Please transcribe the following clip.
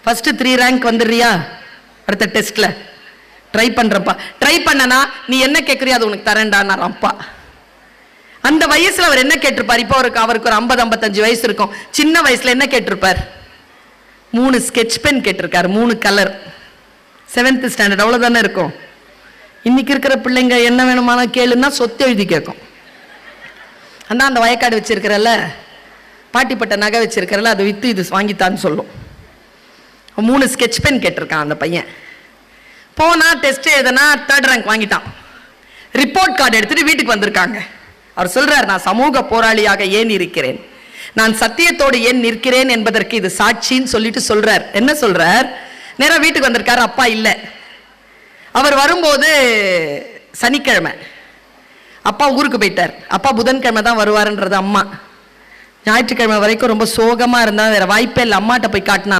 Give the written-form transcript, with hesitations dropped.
First 3 rank வந்துடுறியா? அடுத்த டெஸ்ட்ல try பண்றப்பா. Try பண்ணனா நீ என்ன கேட்கறியோ அது உனக்கு தரேன்டான்னார் அப்பா. அந்த வயசுல அவர் என்ன கேட்டிருப்பார்? இப்போ அவருக்கு ஒரு 50-55 வயசு இருக்கும். சின்ன வயசுல என்ன கேட்டிருப்பார்? 3 ஸ்கெட்ச் பென் கேட்டிருக்காரு, 3 கலர். 7th ஸ்டாண்டர்ட் அவ்வளவுதானே இருக்கும். இன்னைக்கு இருக்கிற பிள்ளைங்க என்ன வேணுமான கேளுன்னா சொத்து எழுதி கேட்கும். அந்த வயக்காடு வச்சிருக்கிறல்ல, பாட்டிப்பட்ட நகை வச்சிருக்கிறல்ல, அதை வித்து இது வாங்கித்தான்னு சொல்லும். 3 ஸ்கெட்ச் பென் கேட்டிருக்கான் அந்த பையன். போனா டெஸ்ட் எழுதுனா 3rd ரேங்க் வாங்கிட்டான். ரிப்போர்ட் கார்டு எடுத்துட்டு வீட்டுக்கு வந்திருக்காங்க. அவர் சொல்றார், நான் சமூக போராளியாக ஏன் இருக்கிறேன், நான் சத்தியத்தோடு ஏன் நிற்கிறேன் என்பதற்கு இது சாட்சின்னு சொல்லிட்டு சொல்றார். என்ன சொல்றார்? நேரா வீட்டுக்கு வந்திருக்காரு, அப்பா இல்லை. அவர் வரும்போது சனிக்கிழமை, அப்பா ஊருக்கு போயிட்டார். அப்பா புதன்கிழமை தான் வருவாருன்றது அம்மா. ஞாயிற்றுக்கிழமை வரைக்கும் ரொம்ப சோகமா இருந்தா, வேற வாய்ப்பே இல்லை. அம்மாட்ட போய் காட்டினா